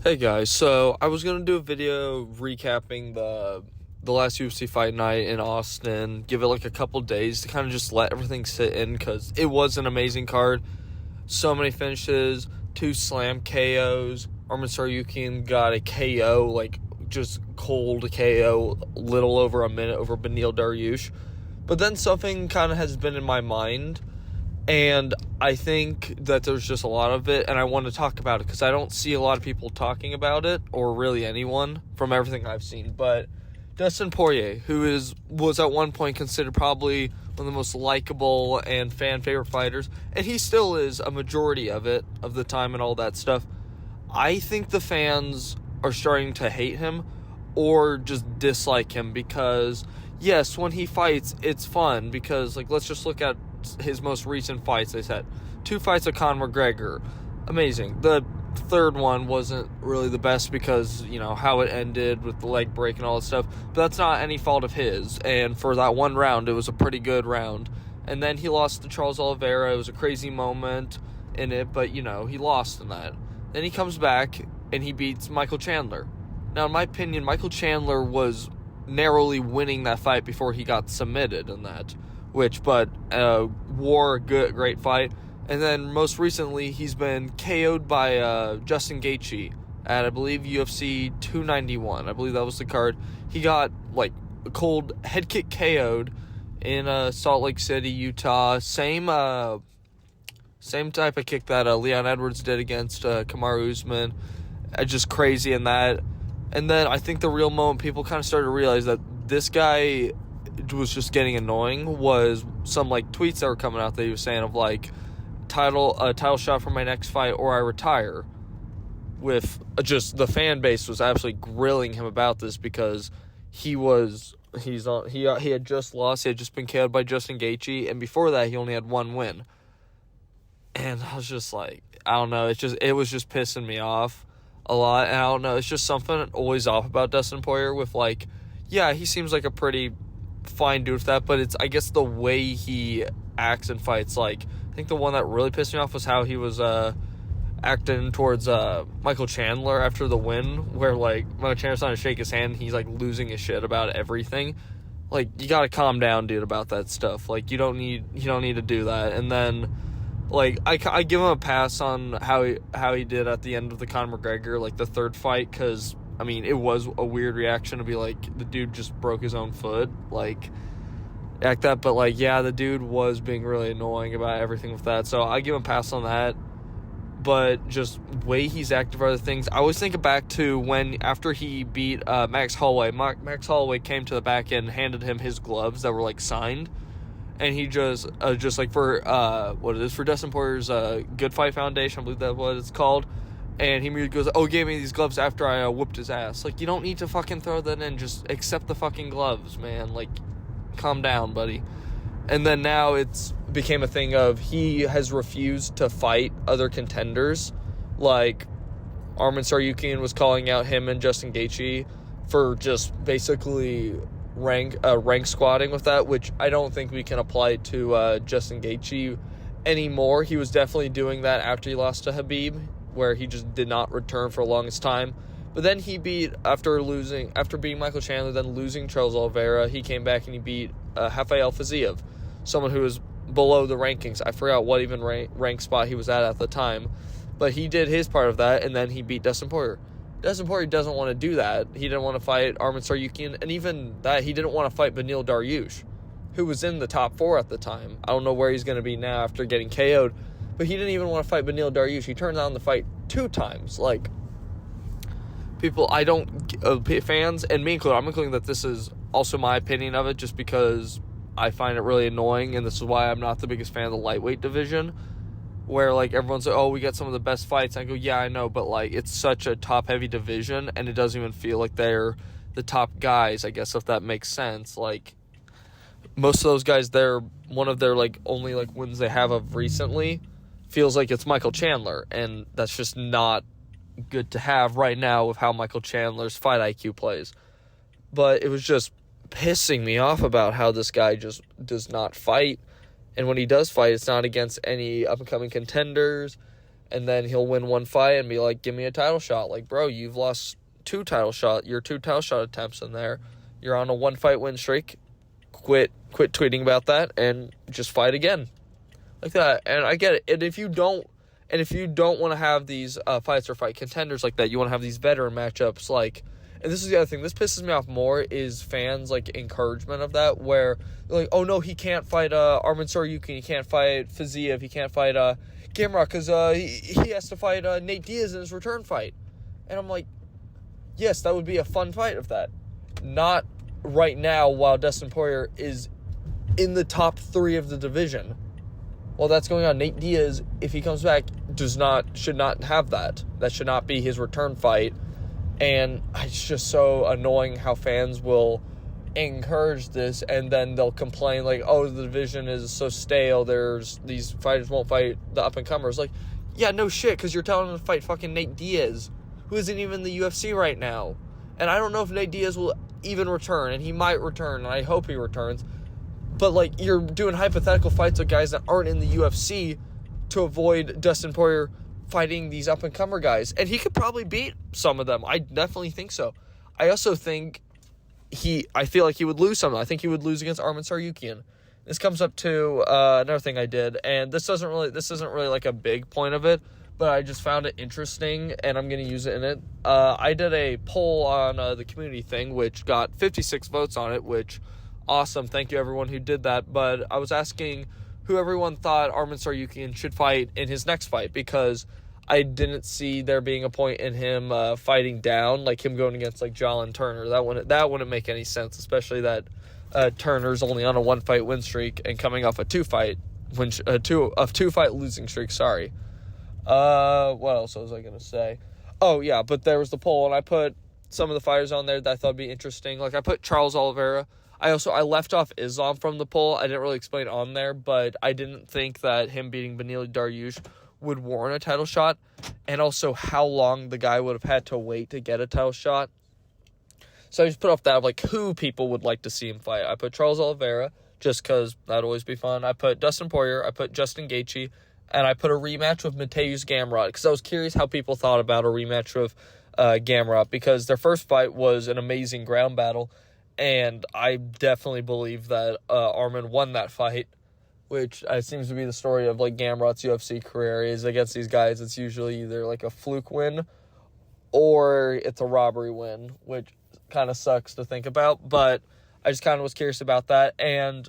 Hey guys, so I was gonna do a video recapping the last UFC fight night in Austin, give it like a couple days to kind of just let everything sit in because it was an amazing card. So many finishes, 2 slam KOs. Arman Tsarukyan got a KO, like just cold KO, little over a minute over Beniel Dariush. But then something kind of has been in my mind. And I think that there's just a lot of it, and I want to talk about it because I don't see a lot of people talking about it, or really anyone, from everything I've seen. But Dustin Poirier, who was at one point considered probably one of the most likable and fan-favorite fighters, and he still is a majority of it, of the time and all that stuff, I think the fans are starting to hate him or just dislike him because, yes, when he fights, it's fun because, like, let's just look at his most recent fights. They said 2 fights with Conor McGregor, amazing. The third one wasn't really the best because, you know, how it ended with the leg break and all that stuff, but that's not any fault of his. And for that one round, it was a pretty good round. And then he lost to Charles Oliveira. It was a crazy moment in it, but, you know, he lost in that. Then he comes back and he beats Michael Chandler. Now, in my opinion, Michael Chandler was narrowly winning that fight before he got submitted in that. War, great fight. And then most recently, he's been KO'd by Justin Gaethje at, I believe, UFC 291. I believe that was the card. He got, like, a cold head kick KO'd in Salt Lake City, Utah. Same type of kick that Leon Edwards did against Kamaru Usman. Just crazy in that. And then I think the real moment people kind of started to realize that this guy was just getting annoying was some like tweets that were coming out that he was saying of like title shot for my next fight or I retire, with just the fan base was absolutely grilling him about this because he had just lost. He had just been KO'd by Justin Gaethje, and before that he only had 1 win. And I was just like, I don't know, it was just pissing me off a lot. And I don't know, it's just something always off about Dustin Poirier with, like, yeah, he seems like a pretty fine dude with that, but it's, I guess, the way he acts and fights. Like, I think the one that really pissed me off was how he was acting towards Michael Chandler after the win, where, like, Michael Chandler's trying to shake his hand and he's, like, losing his shit about everything. Like, you gotta calm down, dude, about that stuff. Like, you don't need to do that. And then, like, I give him a pass on how he did at the end of the Conor McGregor, like, the third fight, because, I mean, it was a weird reaction to be like, the dude just broke his own foot, like, act that, but, like, yeah, the dude was being really annoying about everything with that, so I give him a pass on that. But just way he's acted for other things, I always think back to when, after he beat Max Holloway, Max Holloway came to the back and handed him his gloves that were, like, signed, and he just like, for for Dustin Poirier's Good Fight Foundation, I believe that's what it's called. And he immediately goes, oh, he gave me these gloves after I whooped his ass. Like, you don't need to fucking throw that in. Just accept the fucking gloves, man. Like, calm down, buddy. And then now it's became a thing of he has refused to fight other contenders. Like, Arman Tsarukyan was calling out him and Justin Gaethje for just basically rank squatting with that, which I don't think we can apply to Justin Gaethje anymore. He was definitely doing that after he lost to Khabib, where he just did not return for the longest time. But then he after beating Michael Chandler, then losing Charles Oliveira, he came back and he beat Rafael Fiziev, someone who was below the rankings. I forgot what even rank spot he was at the time. But he did his part of that, and then he beat Dustin Poirier. Dustin Poirier doesn't want to do that. He didn't want to fight Arman Tsarukyan, and even that, he didn't want to fight Beniel Dariush, who was in the top 4 at the time. I don't know where he's going to be now after getting KO'd. But he didn't even want to fight Beniel Dariush. He turned down the fight 2 times. Like, people, fans, and me included, I'm including that this is also my opinion of it, just because I find it really annoying, and this is why I'm not the biggest fan of the lightweight division, where, like, everyone's like, oh, we get some of the best fights. I go, yeah, I know, but, like, it's such a top-heavy division, and it doesn't even feel like they're the top guys, I guess, if that makes sense. Like, most of those guys, one of their, like, only, like, wins they have of recently feels like it's Michael Chandler, and that's just not good to have right now with how Michael Chandler's fight IQ plays. But it was just pissing me off about how this guy just does not fight, and when he does fight, it's not against any up-and-coming contenders. and then he'll win one fight and be like, give me a title shot. Like, bro, you've lost your 2 title shot attempts in there. You're on a 1-fight win streak. Quit tweeting about that and just fight again. Like that. And I get it. And if you don't want to have these fights or fight contenders like that, you want to have these veteran matchups, like, and this is the other thing, this pisses me off more, is fans, like, encouragement of that, where they're like, oh no, he can't fight Arman Tsarukyan, he can't fight Fiziev, he can't fight Gamrot, because he has to fight Nate Diaz in his return fight. And I'm like, yes, that would be a fun fight of that. Not right now, while Dustin Poirier is in the top 3 of the division. While that's going on, Nate Diaz, if he comes back, should not have that. That should not be his return fight. And it's just so annoying how fans will encourage this, and then they'll complain like, oh, the division is so stale, these fighters won't fight the up-and-comers. Like, yeah, no shit, because you're telling them to fight fucking Nate Diaz, who isn't even in the UFC right now. And I don't know if Nate Diaz will even return, and he might return, and I hope he returns. But, like, you're doing hypothetical fights with guys that aren't in the UFC to avoid Dustin Poirier fighting these up-and-comer guys. And he could probably beat some of them. I definitely think so. I also think I feel like he would lose some. I think he would lose against Arman Tsarukyan. This comes up to another thing I did, and this isn't really like a big point of it, but I just found it interesting, and I'm going to use it in it. I did a poll on the community thing, which got 56 votes on it, which, awesome. Thank you, everyone who did that. But I was asking who everyone thought Arman Tsarukyan should fight in his next fight, because I didn't see there being a point in him fighting down, like him going against like Jalen Turner. That wouldn't make any sense, especially that Turner's only on a 1-fight win streak and coming off a 2-fight losing streak. Sorry. What else was I gonna say? Oh yeah, but there was the poll, and I put some of the fighters on there that I thought would be interesting. Like I put Charles Oliveira. I left off Islam from the poll. I didn't really explain on there, but I didn't think that him beating Beniel Dariush would warrant a title shot, and also how long the guy would have had to wait to get a title shot. So I just put off that of like who people would like to see him fight. I put Charles Oliveira just because that'd always be fun. I put Dustin Poirier. I put Justin Gaethje, and I put a rematch with Mateusz Gamrot because I was curious how people thought about a rematch with Gamrot, because their first fight was an amazing ground battle, and I definitely believe that Arman won that fight, which seems to be the story of like Gamrot's UFC career. Is against these guys, it's usually either like a fluke win or it's a robbery win, which kind of sucks to think about. But I just kind of was curious about that, and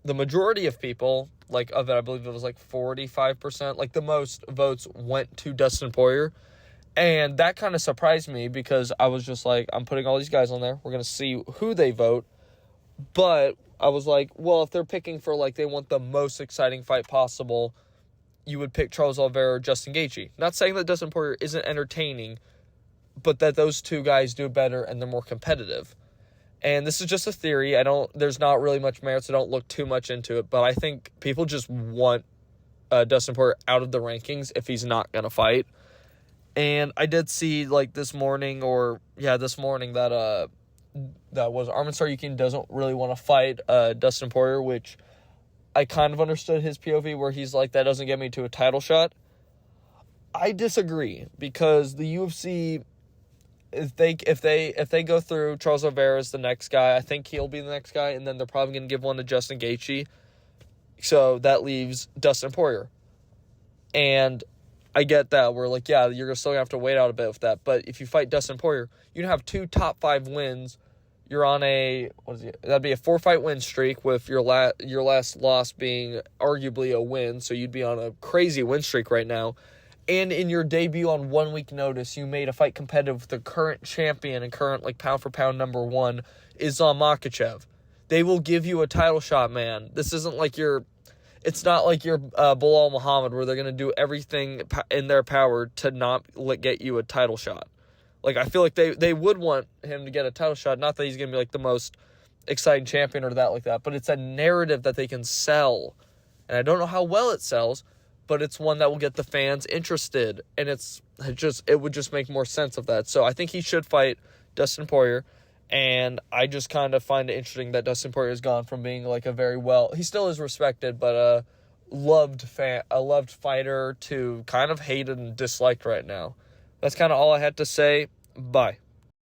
the majority of people, like of it, I believe it was like 45%, like the most votes went to Dustin Poirier. And that kind of surprised me because I was just like, I'm putting all these guys on there. We're going to see who they vote. But I was like, well, if they're picking for, like, they want the most exciting fight possible, you would pick Charles Oliveira or Justin Gaethje. Not saying that Dustin Poirier isn't entertaining, but that those two guys do better and they're more competitive. And this is just a theory. There's not really much merit, so don't look too much into it. But I think people just want Dustin Poirier out of the rankings if he's not going to fight. And I did see, like, this morning that was Arman Tsarukyan doesn't really want to fight Dustin Poirier, which I kind of understood his POV, where he's like, that doesn't get me to a title shot. I disagree, because the UFC, if they go through, Charles Oliveira is the next guy. I think he'll be the next guy, and then they're probably going to give one to Justin Gaethje. So that leaves Dustin Poirier. And I get that. We're like, yeah, you're still going to have to wait out a bit with that. But if you fight Dustin Poirier, you have 2 top 5 wins. You're on that'd be a 4-fight win streak, with your last loss being arguably a win. So you'd be on a crazy win streak right now. And in your debut on 1 week notice, you made a fight competitive with the current champion and current, like, pound for pound number 1, Islam Makhachev. They will give you a title shot, man. This isn't like it's not like you're Bilal Muhammad, where they're going to do everything in their power to not get you a title shot. Like, I feel like they would want him to get a title shot. Not that he's going to be, like, the most exciting champion or that like that, but it's a narrative that they can sell. And I don't know how well it sells, but it's one that will get the fans interested. And it would just make more sense of that. So I think he should fight Dustin Poirier. And I just kind of find it interesting that Dustin Poirier has gone from being like he still is respected, but loved fighter to kind of hated and disliked right now. That's kind of all I had to say. Bye.